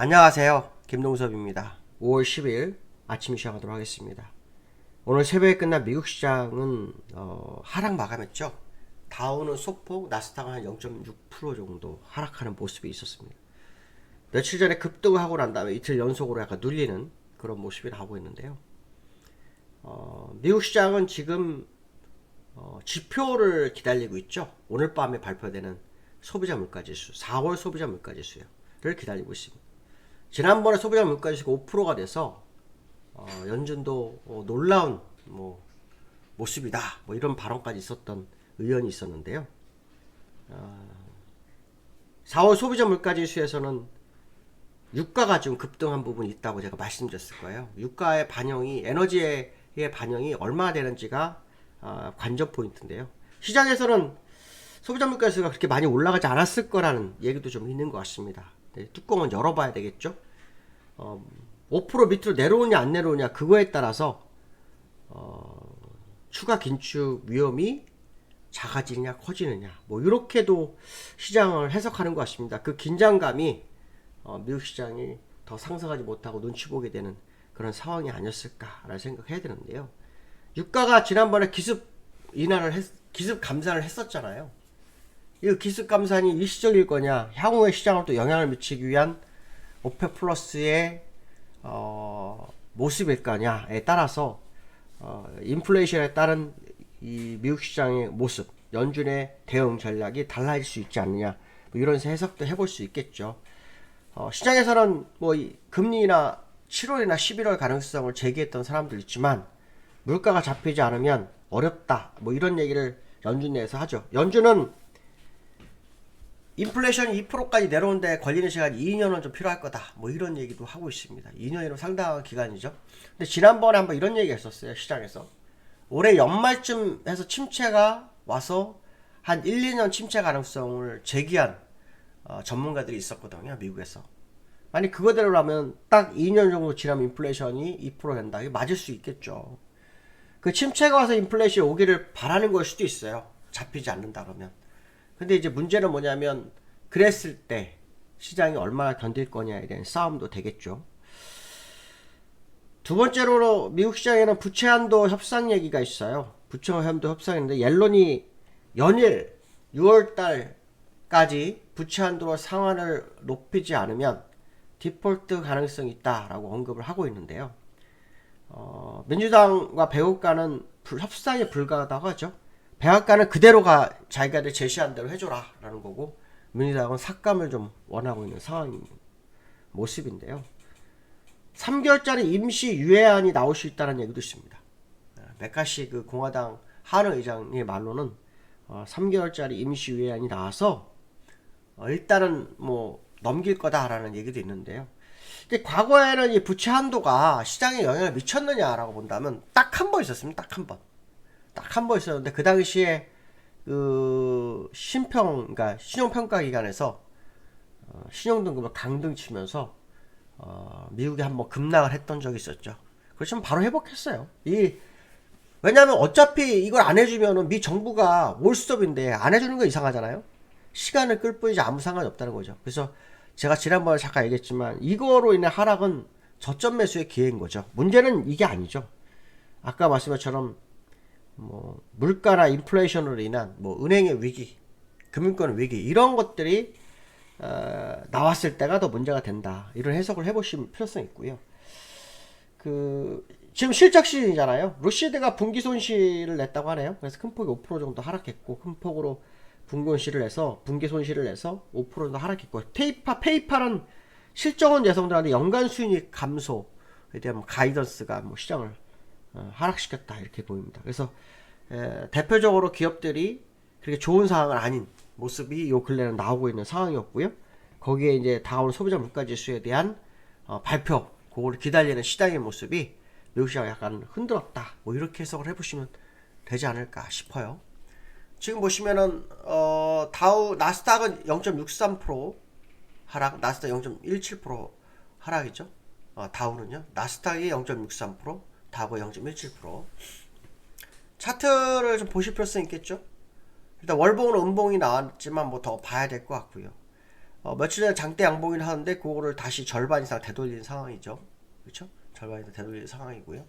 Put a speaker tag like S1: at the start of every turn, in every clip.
S1: 안녕하세요. 김동섭입니다. 5월 10일 아침 시작하도록 하겠습니다. 오늘 새벽에 끝난 미국 시장은 하락 마감했죠. 다우는 소폭, 나스닥은 한 0.6% 정도 하락하는 모습이 있었습니다. 며칠 전에 급등을 하고 난 다음에 이틀 연속으로 약간 눌리는 그런 모습이 나오고 있는데요. 미국 시장은 지금 지표를 기다리고 있죠. 오늘 밤에 발표되는 소비자 물가지수, 4월 소비자 물가지수를 기다리고 있습니다. 지난번에 소비자 물가지수가 5%가 돼서 연준도 놀라운 모습이다 이런 발언까지 있었던 의원이 있었는데요. 4월 소비자 물가지수에서는 유가가 좀 급등한 부분이 있다고 제가 말씀드렸을 거예요. 유가의 반영이 에너지의 반영이 얼마나 되는지가 관전 포인트인데요. 시장에서는 소비자 물가지수가 그렇게 많이 올라가지 않았을 거라는 얘기도 좀 있는 것 같습니다. 네, 뚜껑은 열어봐야 되겠죠. 5% 밑으로 내려오냐 안 내려오냐 그거에 따라서 추가 긴축 위험이 작아지느냐 커지느냐 이렇게도 시장을 해석하는 것 같습니다. 그 긴장감이 미국 시장이 더 상승하지 못하고 눈치 보게 되는 그런 상황이 아니었을까라는 생각해야 되는데요. 유가가 지난번에 기습 감산을 했었잖아요. 이 기습 감산이 일시적일 거냐, 향후의 시장을 또 영향을 미치기 위한 오페 플러스의 모습일 거냐에 따라서 인플레이션에 따른 이 미국 시장의 모습, 연준의 대응 전략이 달라질 수 있지 않느냐 이런 해석도 해볼 수 있겠죠. 시장에서는 금리나 7월이나 11월 가능성을 제기했던 사람도 있지만 물가가 잡히지 않으면 어렵다 이런 얘기를 연준 내에서 하죠. 연준은 인플레이션이 2%까지 내려오는데 걸리는 시간이 2년은 좀 필요할 거다 이런 얘기도 하고 있습니다. 2년이면 상당한 기간이죠. 근데 지난번에 한번 이런 얘기 했었어요. 시장에서 올해 연말쯤 해서 침체가 와서 한 1, 2년 침체 가능성을 제기한 전문가들이 있었거든요. 미국에서. 아니 그거대로라면 딱 2년 정도 지나면 인플레이션이 2% 된다. 이게 맞을 수 있겠죠. 그 침체가 와서 인플레이션이 오기를 바라는 걸 수도 있어요. 잡히지 않는다 그러면. 근데 이제 문제는 뭐냐면 그랬을 때 시장이 얼마나 견딜 거냐에 대한 싸움도 되겠죠. 두 번째로 미국 시장에는 부채 한도 협상 얘기가 있어요. 부채 한도 협상인데 옐런이 연일 6월달까지 부채 한도 상한을 높이지 않으면 디폴트 가능성이 있다라고 언급을 하고 있는데요. 민주당과 백악관은 협상이 불가하다고 하죠. 백악관은 그대로가 자기가 제시한 대로 해줘라 라는 거고 민주당은 삭감을 좀 원하고 있는 상황인 모습인데요. 3개월짜리 임시 유예안이 나올 수 있다는 얘기도 있습니다. 메카시 그 공화당 하원 의장의 말로는 3개월짜리 임시 유예안이 나와서 일단은 넘길 거다라는 얘기도 있는데요. 근데 과거에는 이 부채 한도가 시장에 영향을 미쳤느냐라고 본다면 딱 한 번 있었습니다. 딱 한 번. 딱 한 번 있었는데 그 당시에 그 그러니까 신용평가기관에서 신용등급을 강등치면서 미국이 한번 급락을 했던 적이 있었죠. 그렇지만 바로 회복했어요. 왜냐하면 어차피 이걸 안 해주면은 미 정부가 올스톱인데 안 해주는 거 이상하잖아요. 시간을 끌 뿐이지 아무 상관이 없다는 거죠. 그래서 제가 지난번에 잠깐 얘기했지만 이거로 인해 하락은 저점 매수의 기회인 거죠. 문제는 이게 아니죠. 아까 말씀한 것처럼 물가나 인플레이션으로 인한 은행의 위기, 금융권 위기 이런 것들이 나왔을 때가 더 문제가 된다. 이런 해석을 해보실 필요성이 있고요. 지금 실적 시즌이잖아요. 루시드가 분기 손실을 냈다고 하네요. 그래서 큰 폭이 5% 정도 하락했고 큰 폭으로 분기 손실을 내서 5% 정도 하락했고 페이팔은 실적은 예상되는데 연간 수익 감소에 대한 가이던스가 시장을 하락시켰다 이렇게 보입니다. 그래서 대표적으로 기업들이 그렇게 좋은 상황은 아닌 모습이 요 근래는 나오고 있는 상황이었고요. 거기에 이제 다가오는 소비자 물가지수에 대한 발표, 그걸 기다리는 시장의 모습이 미국 시장을 약간 흔들었다. 이렇게 해석을 해보시면 되지 않을까 싶어요. 지금 보시면은 나스닥은 0.63% 하락, 나스닥 0.17% 하락이죠. 다우는요. 나스닥이 0.63%, 다우가 0.17%. 차트를 좀 보실 필요성이 있겠죠. 일단 월봉은 음봉이 나왔지만 더 봐야 될 것 같고요. 며칠 전에 장대 양봉을 하는데 그거를 다시 절반 이상 되돌리는 상황이죠. 그렇죠? 절반 이상 되돌리는 상황이고요.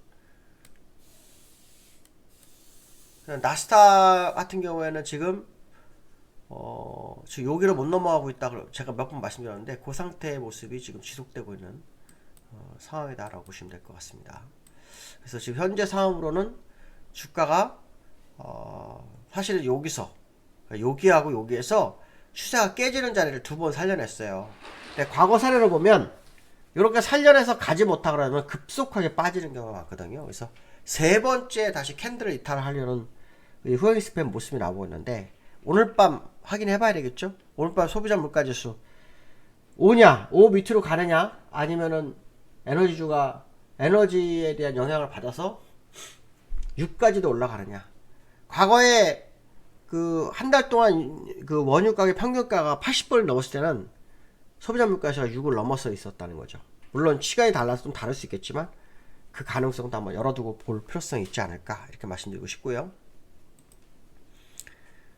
S1: 나스닥 같은 경우에는 지금 여기를 못 넘어가고 있다. 제가 몇 번 말씀드렸는데 그 상태의 모습이 지금 지속되고 있는 상황이다라고 보시면 될 것 같습니다. 그래서 지금 현재 상황으로는 주가가 사실 여기하고 여기에서 추세가 깨지는 자리를 두 번 살려냈어요. 근데 과거 사례를 보면 이렇게 살려내서 가지 못하고 그러면 급속하게 빠지는 경우가 많거든요. 그래서 세 번째 다시 캔들을 이탈하려는 후행 스팸 모습이 나오고 있는데 오늘 밤 확인해 봐야 되겠죠. 오늘 밤 소비자 물가지수 5 밑으로 가느냐 아니면은 에너지에 대한 영향을 받아서 6까지도 올라가느냐. 과거에 그 한 달 동안 그 원유 가격 평균가가 80불을 넘었을 때는 소비자 물가지수가 6을 넘어서 있었다는 거죠. 물론 시간이 달라서 좀 다를 수 있겠지만 그 가능성도 한번 열어두고 볼 필요성이 있지 않을까 이렇게 말씀드리고 싶고요.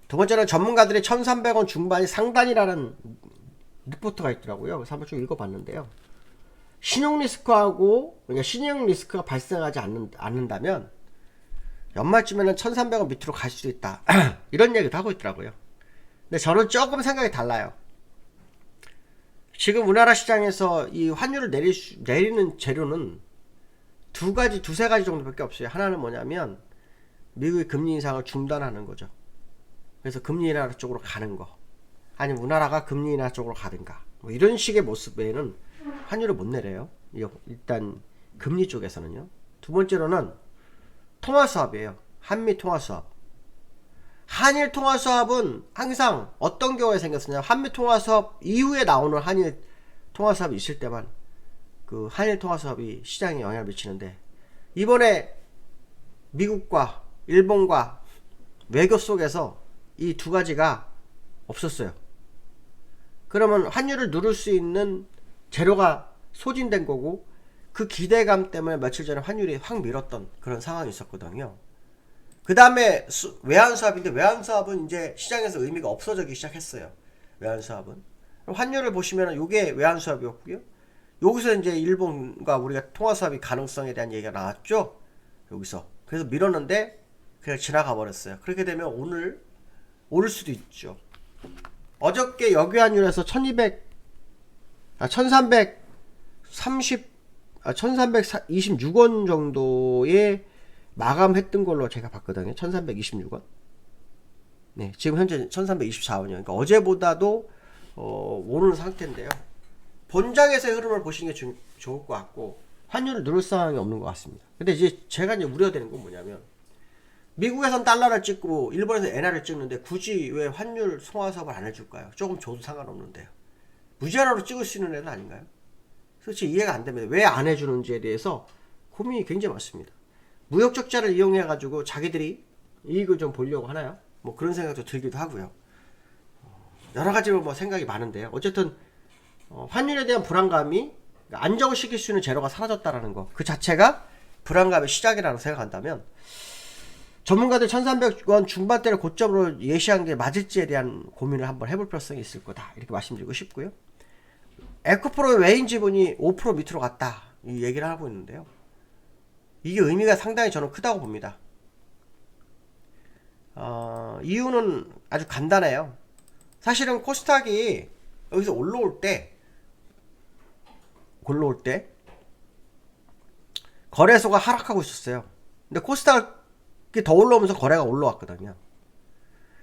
S1: 두 번째는 전문가들이 1,300원 중반이 상단이라는 리포트가 있더라고요. 그래서 한번 좀 읽어봤는데요. 신용 리스크가 발생하지 않는다면 연말쯤에는 1,300원 밑으로 갈 수도 있다. 이런 얘기도 하고 있더라고요. 근데 저는 조금 생각이 달라요. 지금 우리나라 시장에서 이 환율을 내리는 재료는 두세 가지 정도밖에 없어요. 하나는 뭐냐면 미국의 금리 인상을 중단하는 거죠. 그래서 금리 인하 쪽으로 가는 거, 아니면 우리나라가 금리 인하 쪽으로 가든가, 뭐 이런 식의 모습 외에는 환율을 못 내려요. 일단 금리 쪽에서는요. 두 번째로는 통화수합이에요. 한미 통화수합. 한일 통화수합은 항상 어떤 경우에 생겼느냐, 한미 통화수합 이후에 나오는 한일 통화수합이 있을 때만 그 한일 통화수합이 시장에 영향을 미치는데, 이번에 미국과 일본과 외교 속에서 이 두 가지가 없었어요. 그러면 환율을 누를 수 있는 재료가 소진된 거고, 그 기대감 때문에 며칠 전에 환율이 확 밀었던 그런 상황이 있었거든요. 그 다음에 외환수합인데, 외환수합은 이제 시장에서 의미가 없어지기 시작했어요. 외환수합은. 환율을 보시면 이게 외환수합이었고요. 여기서 이제 일본과 우리가 통화수합이 가능성에 대한 얘기가 나왔죠. 여기서. 그래서 밀었는데 그냥 지나가 버렸어요. 그렇게 되면 오늘 오를 수도 있죠. 어저께 역외환율에서 1326원 정도에 마감했던 걸로 제가 봤거든요. 1326원. 네, 지금 현재 1324원이요. 그러니까 어제보다도 오르는 상태인데요. 본장에서의 흐름을 보시는 게 좋을 것 같고, 환율을 누를 상황이 없는 것 같습니다. 근데 이제 제가 우려되는 건 뭐냐면, 미국에선 달러를 찍고 일본에서 엔화를 찍는데 굳이 왜 환율 송화사업을 안 해줄까요? 조금 줘도 상관없는데요. 무제한으로 찍을 수 있는 애는 아닌가요? 솔직히 이해가 안 됩니다. 왜 안 해주는지에 대해서 고민이 굉장히 많습니다. 무역 적자를 이용해 가지고 자기들이 이익을 좀 보려고 하나요? 뭐 그런 생각도 들기도 하고요. 여러 가지로 뭐 생각이 많은데요. 어쨌든 환율에 대한 불안감이 안정을 시킬 수 있는 재료가 사라졌다라는 거, 그 자체가 불안감의 시작이라고 생각한다면, 전문가들 1,300원 중반대를 고점으로 예시한 게 맞을지에 대한 고민을 한번 해볼 필요성이 있을 거다, 이렇게 말씀드리고 싶고요. 에코프로의 외인 지분이 5% 밑으로 갔다, 이 얘기를 하고 있는데요. 이게 의미가 상당히 저는 크다고 봅니다. 이유는 아주 간단해요. 사실은 코스닥이 여기서 올라올 때 거래소가 하락하고 있었어요. 근데 코스닥이 더 올라오면서 거래가 올라왔거든요.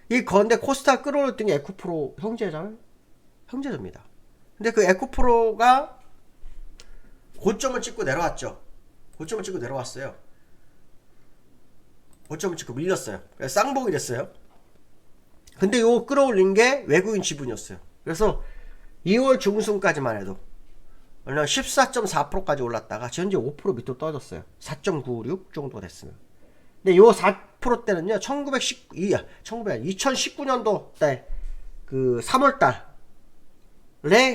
S1: 근데 코스닥 끌어올렸던 게 에코프로 형제입니다. 근데 그 에코프로가 고점을 찍고 내려왔죠. 고점을 찍고 내려왔어요. 고점을 찍고 밀렸어요. 그래서 쌍봉이 됐어요. 근데 요 끌어올린 게 외국인 지분이었어요. 그래서 2월 중순까지만 해도 14.4%까지 올랐다가 현재 5% 밑으로 떨어졌어요. 4.96 정도가 됐으면. 근데 요 4%대는요, 2019년도 때 그 3월달에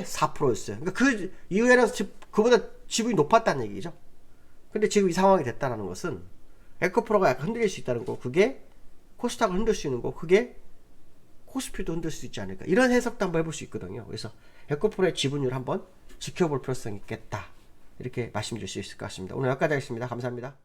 S1: 4%였어요. 그러니까 그 이후에는 그보다 지분이 높았다는 얘기죠. 근데 지금 이 상황이 됐다는 것은 에코프로가 약간 흔들릴 수 있다는 거, 그게 코스닥을 흔들 수 있는 거, 그게 코스피도 흔들 수 있지 않을까, 이런 해석도 한번 해볼 수 있거든요. 그래서 에코프로의 지분율 한번 지켜볼 필요성이 있겠다, 이렇게 말씀드릴 수 있을 것 같습니다. 오늘 여기까지 하겠습니다. 감사합니다.